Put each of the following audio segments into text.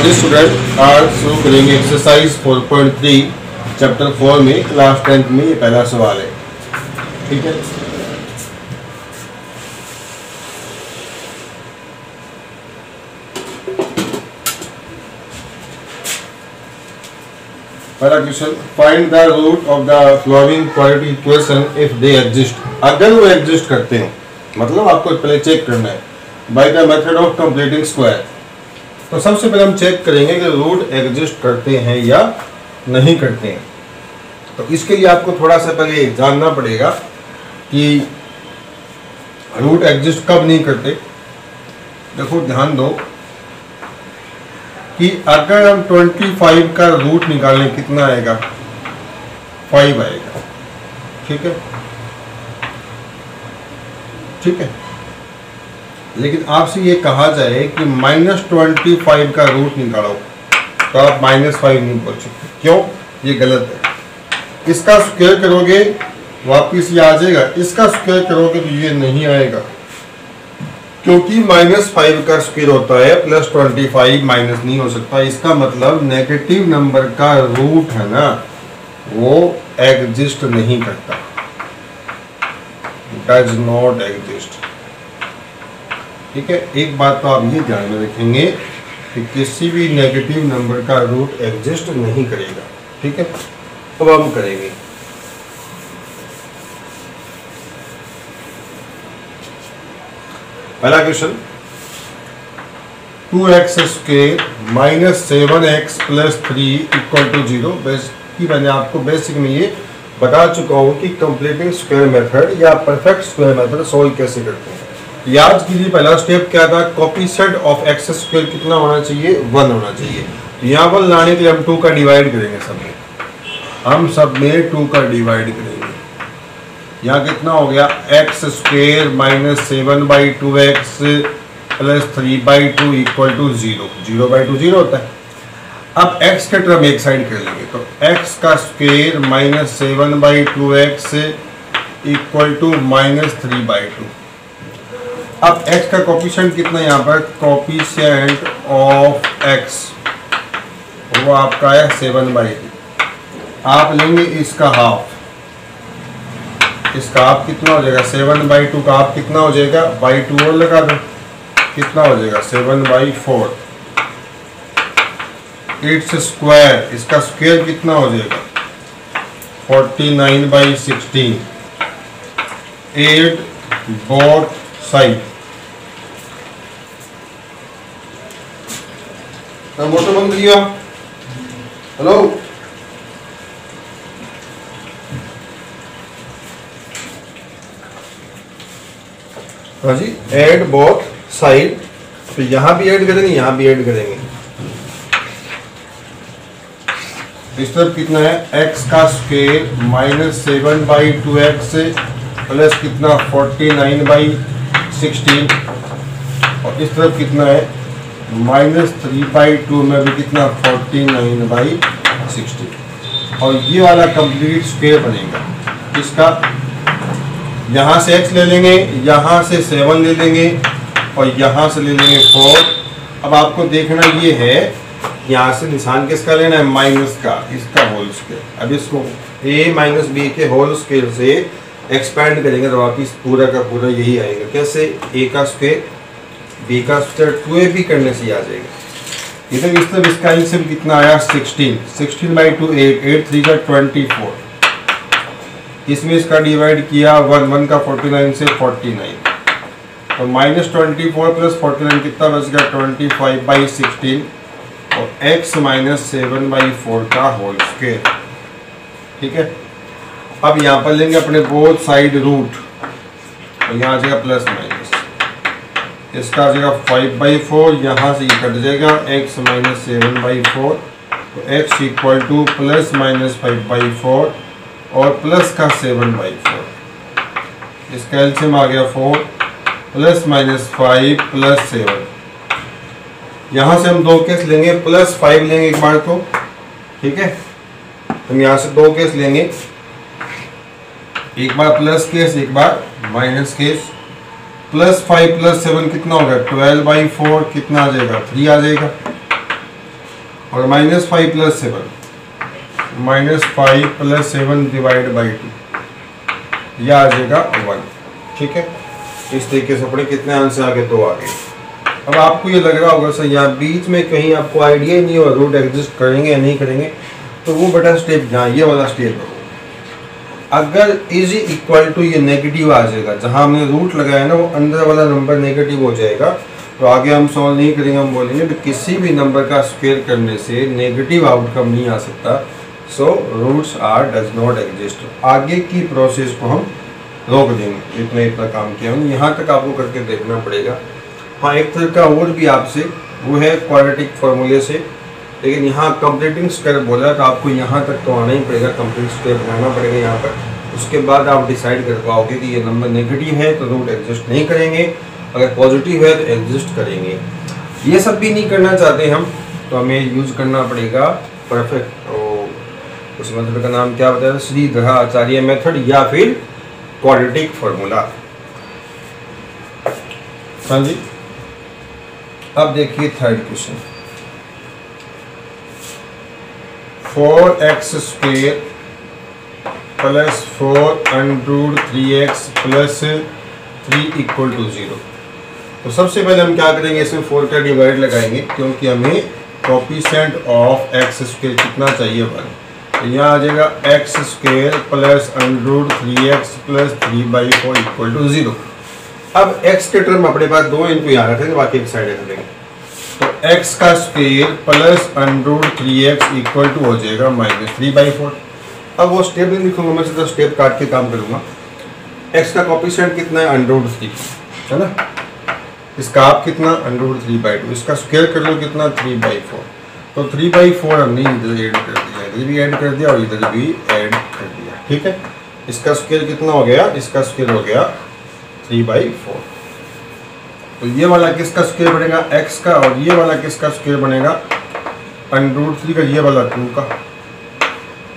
जी student, आज शुरू करेंगे एक्सरसाइज 4.3 चैप्टर 4 में क्लास 10th में। ये पहला सवाल है, ठीक है। पहला question, find the root of the following quadratic equation if they exist. अगर वो एग्जिस्ट करते हैं, मतलब आपको पहले चेक करना है by the method of completing square. तो सबसे पहले हम चेक करेंगे कि रूट एग्जिस्ट करते हैं या नहीं करते हैं। तो इसके लिए आपको थोड़ा सा पहले जानना पड़ेगा कि रूट एग्जिस्ट कब नहीं करते। देखो ध्यान दो कि अगर हम 25 का रूट निकालें कितना आएगा, 5 आएगा, ठीक है, ठीक है। लेकिन आपसे ये कहा जाए कि -25 का रूट निकालो, तो आप -5 नहीं बोल सकते। क्यों? ये गलत है। इसका स्क्वायर करोगे वापिस ये आ जाएगा, इसका स्क्वायर करोगे तो ये नहीं आएगा, क्योंकि -5 का स्क्वायर होता है +25, माइनस नहीं हो सकता। इसका मतलब नेगेटिव नंबर का रूट है ना, वो एग्जिस्ट नहीं करता, डज नॉट एग्जिस्ट, ठीक है। एक बात तो आप ये ध्यान में रखेंगे कि किसी भी नेगेटिव नंबर का रूट एग्जिस्ट नहीं करेगा, ठीक है। अब हम करेंगे पहला क्वेश्चन, 2x² - 7x + 3 = 0। बेसिक मैंने आपको बेसिक में ये बता चुका हूँ कि कंप्लीटिंग स्क्वायर मेथड या परफेक्ट स्क्वायर मेथड सोल्व कैसे करते हैं। याद कीजिए पहला स्टेप क्या था, कोएफिशिएंट ऑफ x² कितना होना चाहिए, 1 होना चाहिए। तो यहाँ पर लाने के लिए हम 2 का डिवाइड करेंगे, सब में हम सब में 2 का डिवाइड करेंगे। यहाँ कितना हो गया, x² - 7/2x + 3/2 = 0। 0/2 0 होता है। अब x के टर्म एक साइड कर लेंगे, तो x का स्क्वायर -7/2x = -3/2। अब x का कोएफिशिएंट कितना, यहाँ पर कोएफिशिएंट ऑफ x वो आपका है 7/2। आप लेंगे इसका हाफ, इसका हाफ कितना हो जाएगा, 7/2 का हाफ कितना हो जाएगा, बाई 2 और लगा दो, कितना हो जाएगा 7/4। इट्स स्क्वायर, इसका स्क्वायर कितना हो जाएगा 49/16। एड बोथ साइड, मोटर बंद किया, हेलो, हाँ जी, ऐड बोथ साइड। तो यहां भी ऐड करेंगे, यहां भी ऐड करेंगे। इस तरफ कितना है, x का स्क्वायर -7/2x प्लस कितना 49/16, और इस तरफ कितना है -3/2 में भी कितना 49/16, और ये वाला कंप्लीट स्क्वायर बनेगा। इसका यहाँ से x ले लेंगे, यहाँ से 7 ले लेंगे, और यहाँ से ले लेंगे 4। अब आपको देखना ये है, यहाँ से निशान किसका लेना है, माइनस का, इसका होल स्क्वायर। अब इसको a - b के होल स्क्वायर से एक्सपैंड करेंगे तो वापिस पूरा का पूरा यही आएगा। कैसे, a का स्क्वायर b का स्क्वायर 2ab करने से आ जाएगा। इधर इस तरफ इसका एलसीएम कितना आया 16, 16/2 8, 8 3 का 24। इसमें इसका डिवाइड किया 1 का 49 से 49, तो -24 + 49 कितना बच गया 25/16, और x - 7/4 का होल स्क्वायर, ठीक है। अब यहाँ पर लेंगे अपने बोथ साइड रूट, तो यहाँ आ जाएगा प्लस माइनस, इसका आ जाएगा 5/4, यहाँ से ये कट जाएगा x - 7/4, तो x = ±5/4 और प्लस का 7/4। इसका एलसीएम आ गया 4 + -5 + 7। यहाँ से हम 2 केस लेंगे, +5 लेंगे एक बार तो, ठीक है। हम यहाँ से 2 केस लेंगे, एक बार प्लस केस, एक बार माइनस केस। +5 + 7 कितना होगा 12/4, कितना आ जाएगा 3 आ जाएगा। और -5 + 7, -5 + 7 डिवाइड बाई 2, यह आ जाएगा 1। ठीक है, इस तरीके से अपने कितने आंसर आ गए, 2 आ गए। अब आपको ये लग रहा होगा सर यहाँ बीच में कहीं आपको आइडिया ही नहीं हो रूट एग्जिस्ट करेंगे या नहीं करेंगे, तो वो बेटा स्टेप यहाँ ये वाला स्टेप है। अगर इज इक्वल टू ये नेगेटिव आ जाएगा, जहाँ हमने रूट लगाया ना वो अंदर वाला नंबर नेगेटिव हो जाएगा, तो आगे हम सॉल्व नहीं करेंगे, हम बोलेंगे कि किसी भी नंबर का स्क्वायर करने से नेगेटिव आउटकम नहीं आ सकता, so roots are does not exist. आगे की प्रोसेस को हम रोक देंगे। इतना काम किया हमने, यहाँ तक आपको करके देखना पड़ेगा। हाँ, एक तरह का और भी आपसे वो है क्वाड्रेटिक फॉर्मूले से, लेकिन यहाँ कंप्लीटिंग स्क्वायर बोला तो आपको यहाँ तक तो आना ही पड़ेगा, कंप्लीट स्क्वायर बनाना पड़ेगा यहाँ पर। उसके बाद आप डिसाइड कर पाओगे कि ये नंबर नेगेटिव है तो रूट एग्जिस्ट नहीं करेंगे, अगर पॉजिटिव है तो एग्जिस्ट करेंगे। ये सब भी नहीं करना चाहते हम, तो हमें यूज करना पड़ेगा परफेक्ट, उस मेथड का नाम क्या बताया, श्रीधर आचार्य मेथड या फिर क्वाड्रेटिक फॉर्मूला। हाँ जी, अब देखिए थर्ड क्वेश्चन, 4x² + 4√3x + 3 = 0। तो सबसे पहले हम क्या करेंगे, इसमें 4 का डिवाइड लगाएंगे, क्योंकि हमें कोफिशिएंट ऑफ x² कितना चाहिए 1। तो यहाँ आ जाएगा x² + √3x + 3/4 = 0। अब x के टर्म अपने पास 2 इनको यहाँ रखेंगे, बाकी एक साइड रखेंगे। तो x² + √3x = हो जाएगा -3/4। अब वो स्टेप नहीं लिखूंगा, मैं सीधा स्टेप काट के काम करूंगा। x का कोफिशिएंट कितना है, √3 है ना, इसका आप कितना √3/2, इसका स्क्वायर कर लो कितना 3/4। तो 3/4 हमने इधर ऐड कर दिया, इधर भी ऐड कर दिया और इधर भी ऐड कर दिया। ठीक है, इसका स्क्वायर कितना हो गया, इसका स्क्वायर हो गया 3/4। तो ये वाला किसका स्क्वायर बनेगा, x का, और ये वाला किसका स्क्वायर बनेगा, √3 का, ये वाला 2 का,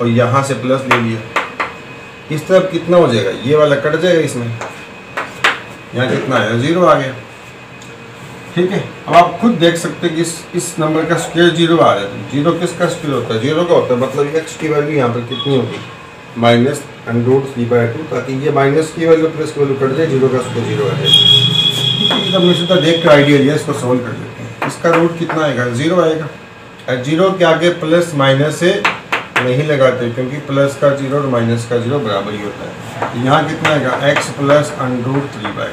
और यहाँ से प्लस ले लिया। इस तरफ कितना हो जाएगा, ये वाला कट जाएगा इसमें, यहाँ कितना आया 0 आ गया। ठीक है, अब आप खुद देख सकते हैं कि इस नंबर का स्क्वायर 0 आ रहा है। 0 किसका स्क्वायर होता है, 0 का होता है, मतलब x की वैल्यू यहाँ पर कितनी होगी, -√3/2, ताकि ये माइनस की वैल्यू प्लस की वैल्यू कट जाए, 0 का स्क्वायर 0 आ जाए। ठीक है, सीधा देख कर आइडिया लिया, इसको सोल्व कर लेते हैं। इसका रूट कितना आएगा, 0 आएगा। 0 के आगे प्लस माइनस से नहीं लगाते, क्योंकि प्लस का 0 और माइनस का 0 बराबर ही होता है। यहाँ कितना आएगा, x + √3/2।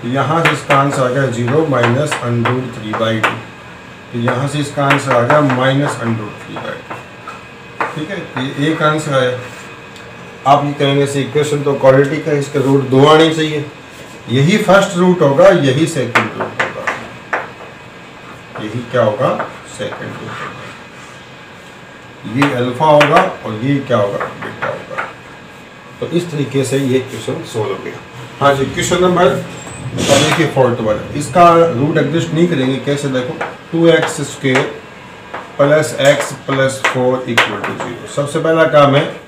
यहाँ से इसका आंसर आ गया 0 - √3/2। तो यहाँ से इसका आंसर आ गया -√3/2। ठीक है, ये एक आंसर आया। आप ये कहेंगे से इक्वेशन तो क्वाड्रेटिक है, इसका रूट 2 आने चाहिए। यही फर्स्ट रूट होगा, यही सेकंड रूट होगा, यही क्या होगा, सेकंड रूट होगा। ये अल्फा होगा और ये क्या होगा, बीटा होगा। तो इस तरीके से ये क्वेश्चन सोल्व हो गया। हाँ जी, क्वेश्चन नंबर, अब देखिए 4th वाला, इसका रूट एग्जिस्ट नहीं करेंगे। कैसे, देखो 2x² + x + 4 = 0। सबसे पहला काम है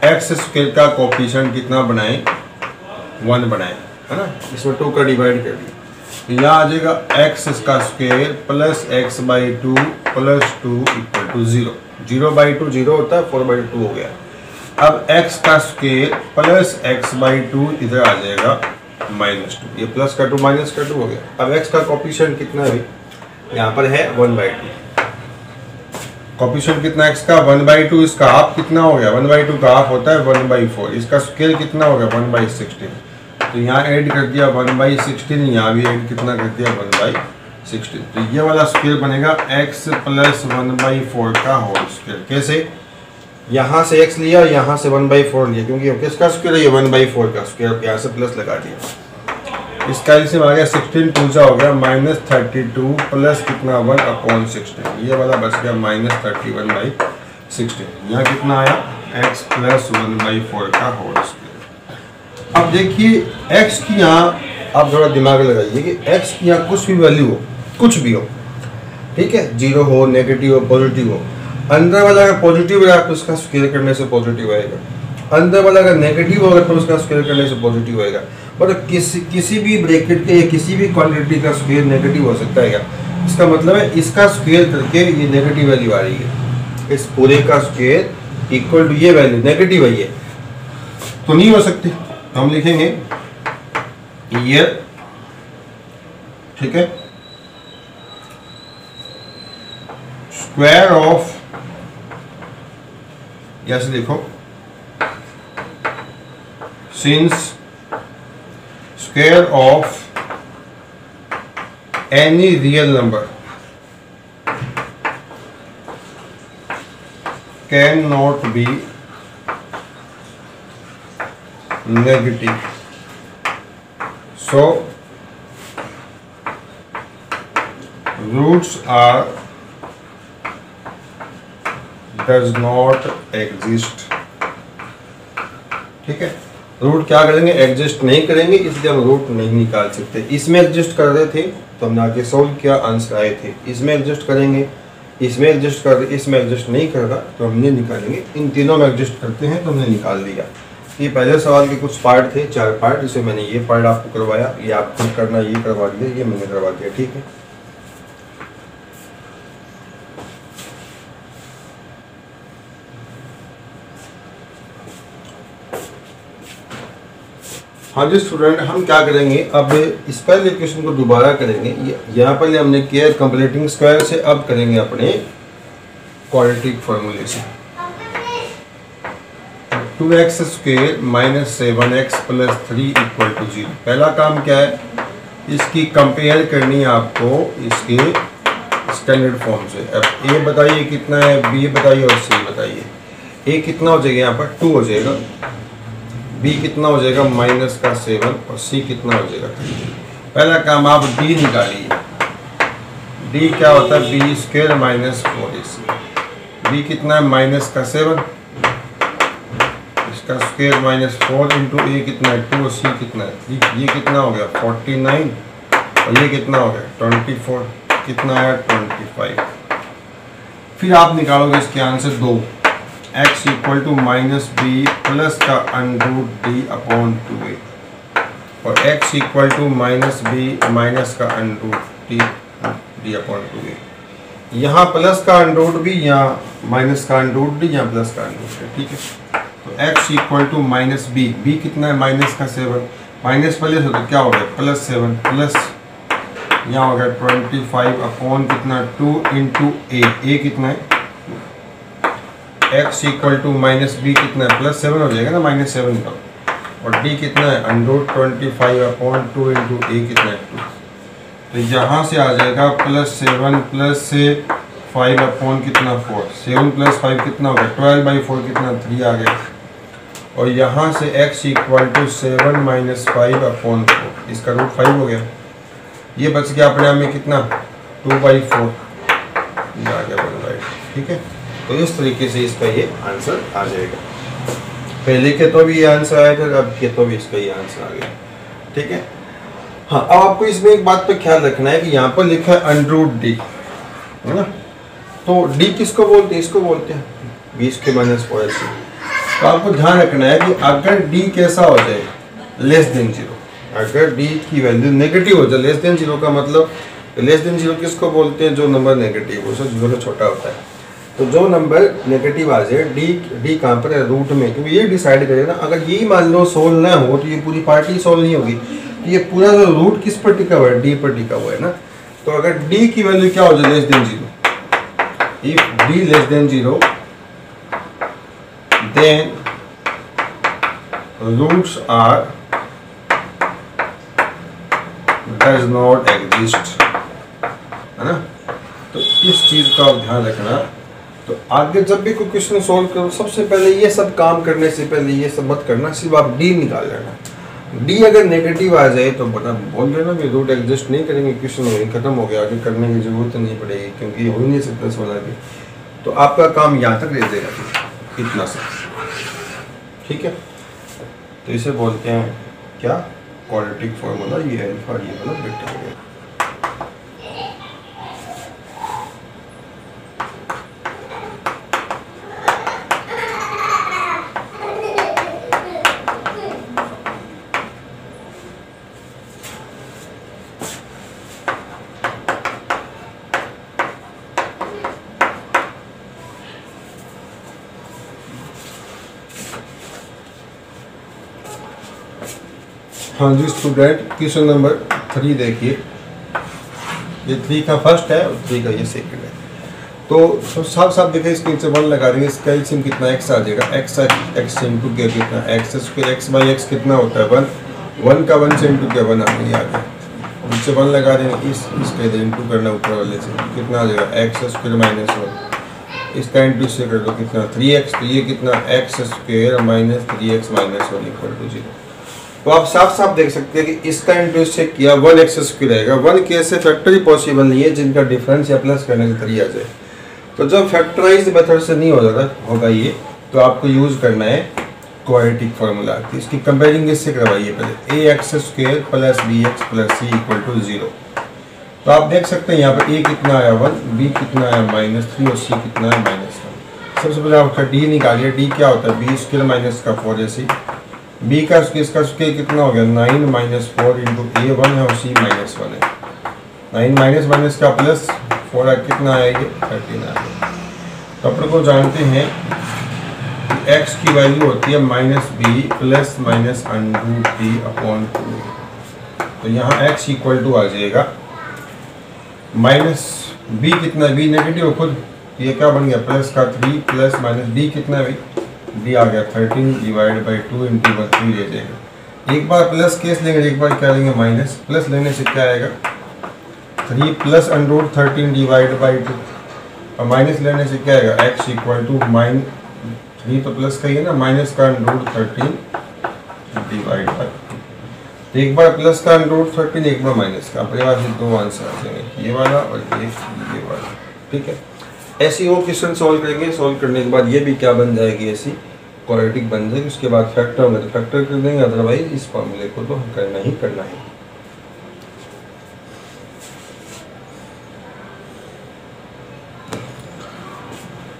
x² का कोफिशिएंट कितना बनाएं, 1 बनाएं, है ना। इसमें 2 का डिवाइड कर दिया, यहाँ आ जाएगा x² + x/2 + 2 = 0। 0/2 0 होता है, 4/2 हो गया। अब x का स्क्वायर + x/2 इधर आ जाएगा -2, ये प्लस का 2 माइनस का 2 हो गया। अब x का कोफिशिएंट कितना है, यहाँ पर है 1/2। कोफिशिएंट कितना x का, 1/2। इसका हाफ कितना हो गया, 1/2 का हाफ होता है 1/4। इसका स्क्वायर कितना हो गया, 1/16। तो यहाँ ऐड कर दिया 1/16, यहाँ भी ऐड कितना कर दिया, 1/16। तो ये वाला स्क्वायर बनेगा x + 1/4 का होल स्क्वायर। कैसे, यहाँ से x लिया, यहाँ से 1/4 लिया, क्योंकि किसका स्क्वायर है, ये 1/4 का स्क्वायर, यहाँ से प्लस लगा दिया। इसका एलसीएम आ गया 16 2 हो गया -32 प्लस कितना 1/16। ये वाला बच गया -31/16। यहाँ कितना आया, x + 1/4 का होल स्क्वायर। अब देखिए x की यहाँ आप थोड़ा दिमाग लगाइए कि x की यहाँ कुछ भी वैल्यू हो, कुछ भी हो, ठीक है, 0 हो, नेगेटिव हो, पॉजिटिव हो। अंदर वाला अगर पॉजिटिव रहा तो उसका स्क्वायर करने से पॉजिटिव आएगा, अंदर वाला अगर नेगेटिव होगा तो उसका स्क्वायर करने से पॉजिटिव आएगा। मतलब किसी भी ब्रैकेट के या किसी भी क्वांटिटी का स्क्वायर नेगेटिव हो सकता है क्या, इसका मतलब है इसका स्क्वायर करके ये नेगेटिव वैल्यू आ रही है, इस पूरे का स्क्वायर इक्वल टू ये वैल्यू नेगेटिव है, ये तो नहीं हो सकती। तो हम लिखेंगे ईयर, ठीक है, स्क्वायर ऑफ, जैसे देखो since square of any real number cannot be negative, so roots are does not exist, ठीक है। रूट क्या करेंगे, एग्जिस्ट नहीं करेंगे, इसलिए हम रूट नहीं निकाल सकते। इसमें एग्जिस्ट कर रहे थे तो हमने आगे सोल्व किया, आंसर आए थे। इसमें एग्जिस्ट करेंगे, इसमें एग्जिस्ट कर रहे, इसमें एग्जिस्ट नहीं कर रहा तो हम नहीं निकालेंगे। इन तीनों में एग्जिस्ट करते हैं तो हमने निकाल दिया। ये पहले सवाल के कुछ पार्ट थे, 4 पार्ट, जिसे मैंने ये पार्ट आपको करवाया, ये आप खुद करना, ये करवा दिया, ये मैंने करवा दिया, ठीक है। हाँ जी स्टूडेंट, हम क्या करेंगे अब, इस पहले क्वेश्चन को दोबारा करेंगे। यहाँ पहले हमने किया कंप्लीटिंग स्क्वायर से, अब करेंगे अपने क्वाड्रेटिक फॉर्मूले से। 2x square minus 7x plus 3 equal to 0। पहला काम क्या है, इसकी कंपेयर करनी है आपको इसके स्टैंडर्ड फॉर्म से। अब a बताइए कितना है, b बताइए और c बताइए। a कितना हो जाएगा, यहाँ पर 2 हो जाएगा, b कितना हो जाएगा माइनस का 7 और c कितना हो जाएगा 3। पहला काम आप d निकालिए। d क्या होता है, b square minus 4ac। b कितना है माइनस का 7, इसका स्क्वायर माइनस 4 इंटू a कितना है 2 और c कितना है 3। ये कितना हो गया 49 और ये कितना हो गया 24, कितना आया 25। फिर आप निकालोगे इसके answer 2, x equal to minus B plus का अंडरूट डी अपॉन 2a और x equal to minus B minus का अंडरूट डी अपॉन 2a। यहाँ प्लस का अंडरूट भी, यहाँ माइनस का अंडरूट डी, यहाँ प्लस का अंडरूट है, ठीक है। तो x equal to minus B कितना है माइनस का 7, माइनस प्लस हो तो क्या हो गया प्लस 7 प्लस यहाँ हो गया 25 अपॉन कितना 2 इंटू a कितना है x equal to minus B कितना है प्लस 7 हो जाएगा ना, माइनस 7 का, और d कितना है अंडरूट 25 अपॉन 2 इंटू a कितना है 2। तो यहाँ से आ जाएगा प्लस 7 प्लस से 5 अपॉन कितना 4, 7 प्लस 5 कितना हो गया 12/4 कितना 3 आ गया। और यहाँ से x equal to 7 minus 5 upon 4, इसका रूट 5 हो गया। ये बच गया अपने आप में कितना 2/4 आ गया 1/2, ठीक है। तो इस तरीके से इसका ये आंसर आ जाएगा। पहले के तो भी ये आंसर आया था, अब के तो भी इसका ये आंसर आ गया, ठीक है। हाँ, अब आपको इसमें एक बात पे ख्याल रखना है कि यहाँ पर लिखा है अंडरूट डी, है ना। तो डी किसको बोलते हैं, इसको बोलते हैं 20 के माइनस 4 से। तो आपको ध्यान रखना है कि अगर डी कैसा हो जाए लेस देन 0, अगर डी की वैल्यू नेगेटिव हो जाए, लेस देन 0 का मतलब, लेस देन 0 किसको बोलते हैं, जो नंबर नेगेटिव हो, 0 से छोटा होता है। तो जो नंबर नेगेटिव आ जाए, डी कहाँ पर है रूट में, क्योंकि ये डिसाइड करे ना। अगर यही मान लो सोल्व ना हो तो ये पूरी पार्टी सोल्व नहीं होगी। ये पूरा जो रूट किस पर टिका हुआ है, डी पर टिका हुआ है ना। तो अगर डी की वैल्यू क्या हो जाए less than 0, if D less than 0 then roots are does not exist, है ना। तो इस चीज का ध्यान रखना। तो आगे जब भी कोई क्वेश्चन सोल्व करो, सबसे पहले ये सब काम करने से पहले ये सब मत करना, सिर्फ आप डी निकाल लेना। डी अगर नेगेटिव आ जाए तो बता बोल देना कि रूट एग्जिस्ट नहीं करेंगे, क्वेश्चन वहीं खत्म हो गया, आगे करने की जरूरत नहीं पड़ेगी, क्योंकि हो ही नहीं सकता सोलह की। तो आपका काम यहाँ तक रह जाएगा, इतना सा, ठीक है। तो इसे बोलते हैं क्या, क्वाड्रेटिक फॉर्मूला। ये है अल्फा, ये वाला बीटा हो गया। हाँ जी स्टूडेंट, क्वेश्चन नंबर 3 देखिए। ये 3 का फर्स्ट है और 3 का ये सेकंड है। तो साफ देखिए, इसके नीचे 1 लगा देंगे। इसका एलसीएम कितना x आ जाएगा, x इंटू क्या कितना x square, x by x कितना होता है 1 का 1 से इंटू क्या 1 आ गया। नीचे 1 लगा देंगे, इसके इधर इंटू करना ऊपर वाले से, कितना आ जाएगा x स्क्वायर माइनस 1। इसका इंटू से कर दो कितना 3x, तो ये कितना x square minus 3x minus 1 equal to 0। तो आप साफ देख सकते हैं कि इसका इंटू से किया 1x स्क्वायर आएगा। 1 के से फैक्टर ही पॉसिबल नहीं है जिनका डिफरेंस या प्लस करने से 3 आ जाए। तो जब फैक्टराइज मेथड से नहीं होगा ये, तो आपको यूज करना है क्वाड्रेटिक फार्मूला। तो इसकी कंपेयरिंग इससे करवाइए पहले, ax square plus bx plus c equal to 0। तो आप देख सकते हैं यहाँ पर a कितना आया 1, b कितना आया -3 और c कितना है -1। सबसे पहले आपका d निकालिए। d क्या होता है b स्क्वायर माइनस का 4ac। b का स्क्वायर कितना हो गया 9 माइनस 4 इंटू a 1 है और c -1 है। 9 माइनस माइनस का प्लस 4 कितना आएगा 13 आएगा। तो अपन को जानते हैं कि x की वैल्यू होती है -b प्लस माइनस √3/2। तो यहाँ x इक्वल टू आ जाएगा -b कितना, b नेगेटिव खुद, ये क्या बन गया प्लस का 3 प्लस माइनस b कितना है b आ गया 13 डिवाइड बाई 2 इंटू 3 ले जाएगा। एक बार प्लस केस लेंगे, एक बार क्या लेंगे माइनस। प्लस लेने से क्या आएगा 3 प्लस √13 डिवाइड बाई 2, और माइनस लेने से क्या आएगा x इक्वल टू -3 तो प्लस का ही है ना, माइनस का √13 डिवाइड बाई 2। तो एक बार प्लस का √13, एक बार माइनस का। अपने पास 2 आंसर आ जाएंगे, ये वाला और ये वाला। ठीक है, ऐसी वो क्वेश्चन सॉल्व करेंगे। सॉल्व करने के बाद ये भी क्या बन जाएगी, ऐसी क्वाड्रेटिक बन जाएगी। उसके बाद फैक्टर होंगे तो फैक्टर कर देंगे, अदरवाइज इस फॉर्मूले को तो करना ही करना है।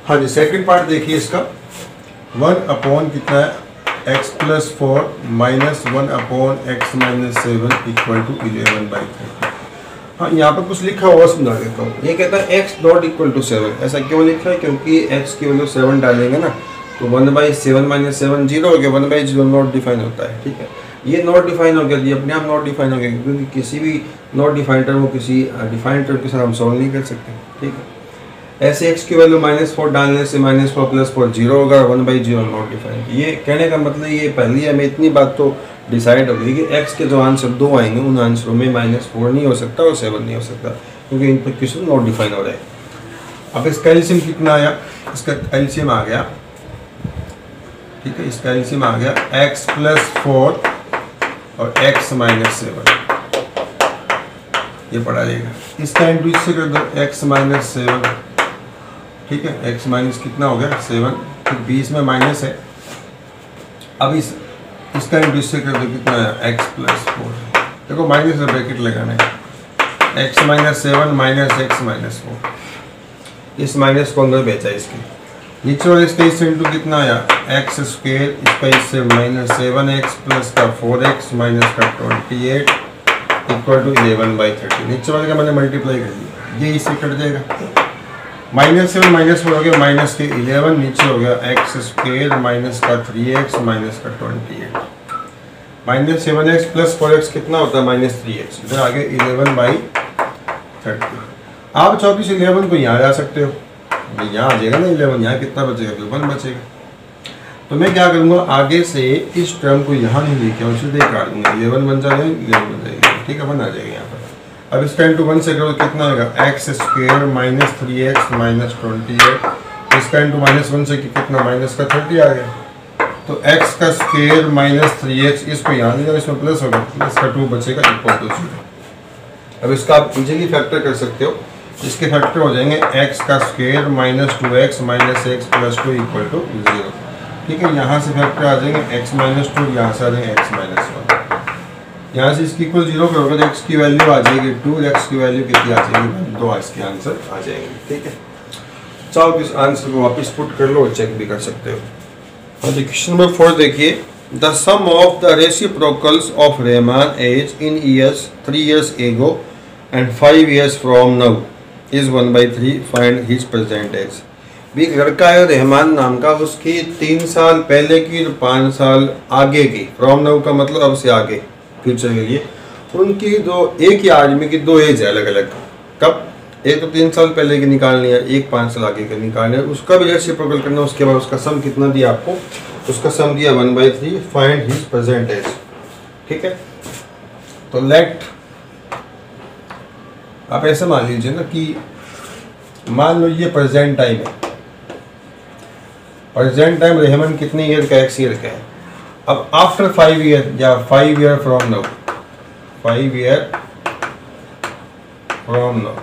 हाँ जी, सेकंड पार्ट देखिए इसका। 1 अपॉन कितना है x plus 4 minus 1 upon x minus 7 equal to 11/30। हाँ, यहाँ पर कुछ लिखा हुआ समझा देता हूँ। ये कहता है x नॉट इक्वल टू 7। ऐसा क्यों लिखा है, क्योंकि x की वैल्यू 7 डालेंगे ना, तो 1/7 माइनस 7 0 हो गया। 1/0 नॉट डिफाइन होता है। ठीक है, ये नॉट डिफाइन हो गया, ये अपने आप नॉट डिफाइन हो गया, क्योंकि किसी भी नॉट डिफाइंड टर्म को किसी डिफाइंड टर्म के साथ हम सॉल्व नहीं कर सकते। ठीक है, ऐसे x की वैल्यू -4 डालने से -4 प्लस 4 0 होगा, 1/0 नॉट डिफाइंड। ये कहने का मतलब ये पहली हमें इतनी बात तो डिसाइड हो गई कि x के जो आंसर 2 आएंगे उन आंसरों में -4 नहीं हो सकता और 7 नहीं हो सकता, क्योंकि इन पर क्वेश्चन नॉट डिफाइन हो रहा है। अब इसका एलसीएम कितना आया, इसका एलसीएम आ गया, ठीक है, इसका एलसीएम आ गया x प्लस 4 और x माइनस 7, ये पढ़ा जाएगा। इसका इंटू इससे कर दो x माइनस 7। ठीक है, x माइनस कितना हो गया 7, फिर 20 में माइनस है। अब इसका इंटू इससे कर दो कितना है x प्लस 4। देखो माइनस में ब्रैकेट लगाना है, x minus 7 minus x minus 4। इस माइनस को अंदर बेचा इसके नीचे, और इसका इससे इंटू कितना आया x स्क्वायर, इसका इससे -7x प्लस का 4x माइनस का 28 इक्वल टू 11/30। नीचे वाले का मैंने मल्टीप्लाई कर दिया, ये इससे कट जाएगा। -7 -4 हो गया माइनस के 11, नीचे हो गया x स्क्वायर माइनस का 3x माइनस का 28। -7x प्लस 4x कितना होता है -3x, इधर आगे 11/30। आप 34 11 को यहाँ ला सकते हो, यहाँ आ जाएगा ना 11, यहाँ कितना बचेगा 1 बचेगा। तो मैं क्या करूँगा, आगे से इस टर्म को यहाँ नहीं लेके और सीधे काट दूंगा, 11 बन जाएगा 11 बन जाएगा। ठीक है, 1 आ जाएगा यहाँ पर। अब इसका इंटू 1 से करो कितना होगा x square minus 3x minus 28। इसका इंटू -1 से कितना माइनस का 30 आ गया। तो x का स्क्वायर माइनस 3x, इसको यहाँ ले जाओ, इसमें प्लस होगा, प्लस का 2 बचेगा इक्वल टू 0। अब इसका आप इजीली फैक्टर कर सकते हो। इसके फैक्टर हो जाएंगे x का square minus 2x minus x plus 2 equal to 0। ठीक है, यहाँ से फैक्टर आ जाएंगे x माइनस 2, यहाँ से आ जाएंगे x माइनस 1। यहाँ से इसकी इक्वल 0 करोगे तो x की वैल्यू आ जाएगी 2, x की वैल्यू कितनी आ जाएगी 2, इसके आंसर आ जाएंगे। ठीक है, चाहो इस आंसर को वापस पुट कर लो और चेक भी कर सकते हो। और क्वेश्चन नंबर 4 देखिए, the sum of the reciprocals of Rahman age in years 3 years ago and 5 years from now is 1/3, find his present age. भी एक लड़का है रहमान नाम का, उसकी 3 साल पहले की और 5 साल आगे की, फ्रॉम नाउ का मतलब अब से आगे, फ्यूचर के लिए। उनकी दो, एक ही आदमी की दो एज है अलग अलग। कब? एक तो 3 साल पहले की निकालनी है, एक 5 साल आगे का निकालना है, उसका भी रेसिप्रोकल करना है। उसके बाद उसका सम कितना दिया आपको? उसका सम दिया 1/3, फाइंड हिज प्रेजेंट एज। ठीक है, तो लेट, आप ऐसे मान लीजिए ना कि मान लो ये प्रेजेंट टाइम है। प्रेजेंट टाइम रेहमान कितने ईयर का? X ईयर का है। अब आफ्टर 5 ईयर या 5 year from now, 5 year from now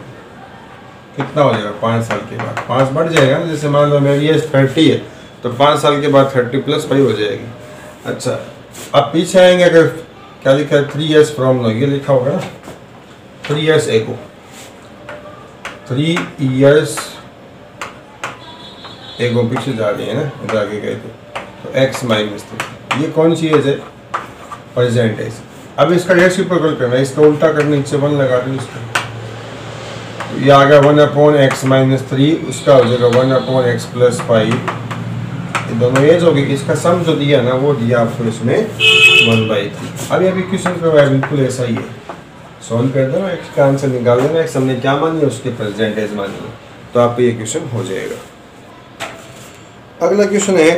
कितना हो जाएगा? 5 साल के बाद 5 बढ़ जाएगा ना। जैसे मान लो मेरी एज 30 है तो 5 साल के बाद 30 + 5 हो जाएगी। अच्छा, अब पीछे आएंगे, अगर क्या लिखा है 3 ईयर्स फ्रॉम नाउ, ये लिखा होगा ना 3 ईयर्स एगो, 3 ईयर्स एगो पीछे जा रही है ना, इधर आगे गए थे तो X - 3, ये कौन सी एज है? Present age. अब इसका रेसिप्रोकल करना है, इसका उल्टा करने, नीचे 1 लगा दूँ इसका, ये आ गया 1/x - 3, उसका हो जाएगा 1/x + 5। ये दोनों एज होगी। इसका सम जो दिया ना वो दिया आपको इसमें 1/3। अब ये भी क्वेश्चन का बिल्कुल ऐसा ही है, सॉल्व कर देना, x का आंसर निकाल देना। x हमने क्या मानी है? उसके प्रेजेंट एज मानी है, तो आपको ये क्वेश्चन हो जाएगा। अगला क्वेश्चन है,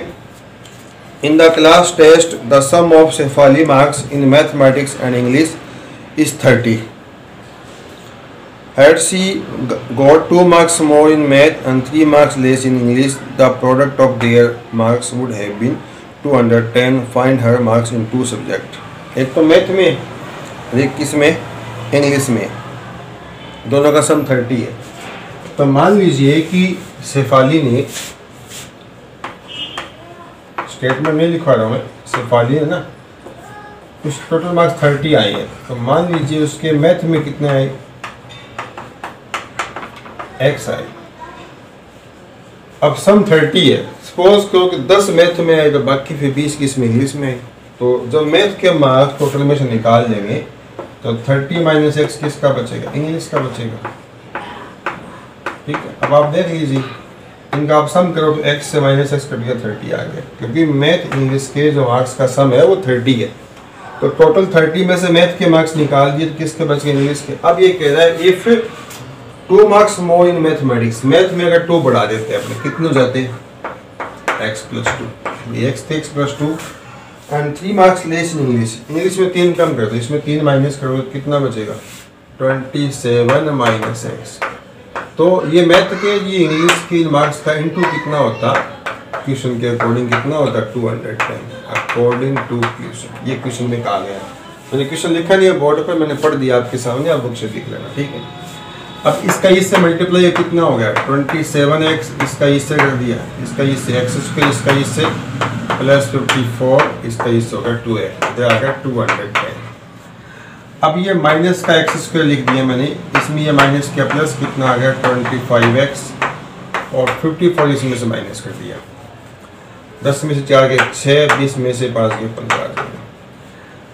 in the class test the sum of Shefali marks in mathematics and English is 30. Had she got 2 marks more in math and 3 marks less in English, the product of their marks would have been 210. Find her marks in 2 subjects. एक तो math में, एक किस में? English में। दोनों का सम 30 है। तो मान लीजिए कि शेफाली ने, स्टेटमेंट नहीं लिखवा रहा हूँ मैं, शेफाली है ना, कुछ टोटल मार्क्स 30 आए हैं। तो मान लीजिए उसके मैथ में कितने आए? X आए। अब सम 30 है। सपोज करो कि 10 मैथ में आए तो बाकी फिर 20 किस में? इंग्लिश में आए। तो जब मैथ के मार्क्स टोटल में से निकाल देंगे तो 30 - x किसका बचेगा? इंग्लिश का बचेगा। ठीक है, अब आप देख लीजिए, इनका आप सम करो तो x से -x कट गया, 30 आ गया, क्योंकि मैथ इंग्लिश के जो मार्क्स का सम है वो 30 है। तो टोटल 30 में से मैथ के मार्क्स निकाल दिए तो किसके बच गए? इंग्लिश के। अब ये कह रहा है if 2 marks more in mathematics, math में अगर 2 बढ़ा देते हैं अपने, कितने हो जाते हैं? x + 2, ये x थे, x + 2, and 3 marks less in English, English में 3 कम कर दो, इसमें 3 माइनस करो तो कितना बचेगा? 27 - x। तो ये मैथ के, ये इंग्लिश के मार्क्स का इनटू कितना होता? क्वेश्चन के अकॉर्डिंग कितना होता? 210 अकॉर्डिंग टू क्वेश्चन। ये क्वेश्चन में कहा गया है, मैंने क्वेश्चन लिखा नहीं है बोर्ड पर, मैंने पढ़ दिया आपके सामने, आप बुक से देख लेना। ठीक है, अब इसका इससे मल्टीप्लाई कितना हो गया? 27x, इसका इससे कर दिया, इसका इससे x2, इसका इससे +54, इसका इससे हो गया 2x, इधर आ गया 210। अब ये माइनस का x2 लिख दिया मैंने, इसमें ये माइनस किया, प्लस कितना आ गया? 25x, और 54 इसमें से माइनस कर दिया। 10 में से 4 गए 6, 20 में से 5 गए 15।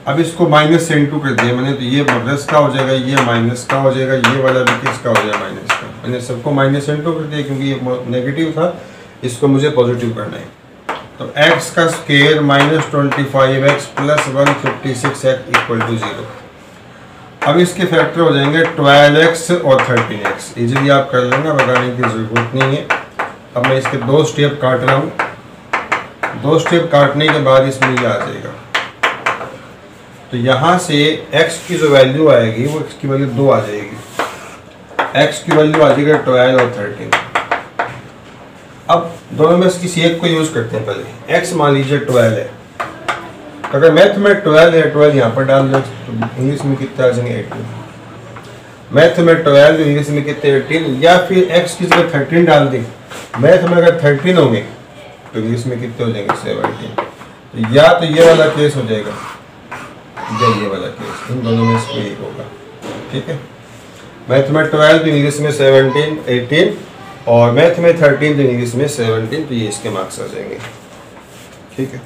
अब इसको माइनस से इनटू कर दिया मैंने, तो ये प्लस का हो जाएगा, ये माइनस का हो जाएगा, ये वाला भी किसका हो जाएगा? माइनस का। मैंने सबको माइनस इनटू कर दिया क्योंकि ये नेगेटिव था, इसको मुझे पॉजिटिव करना है। तो x का स्क्वायर -25x + 156x = 0। अब इसके फैक्टर हो जाएंगे 12x और 13x। इजीली आप कर लेना, बताने की ज़रूरत नहीं है। अब मैं इसके 2 स्टेप काट रहा हूँ। 2 स्टेप काटने के बाद इसमें ये आ जाएगा, तो यहाँ से x की जो वैल्यू आएगी वो x की वैल्यू 2 आ जाएगी, x की वैल्यू आ जाएगा 12 और 13। अब दोनों में से किसी एक को यूज़ करते हैं। पहले x मान लीजिए 12 है, तो अगर मैथ में 12 है, 12 यहाँ पर डाल दो, तो इंग्लिश में कितना आ जाएंगे? 18। मैथ में 12, इंग्लिश में कितने? 18, या फिर x की जगह 13 डाल दें। मैथ में अगर 13 होंगे तो इंग्लिश में कितने हो जाएंगे? 17। तो या तो ये वाला केस हो जाएगा या ये वाला केस, इन दोनों में से कोई एक होगा। ठीक है, मैथ में 12 तो इंग्लिश में 17, 18, और मैथ में 13 तो इंग्लिश में 17, तो ये इसके मार्क्स आ जाएंगे। ठीक है।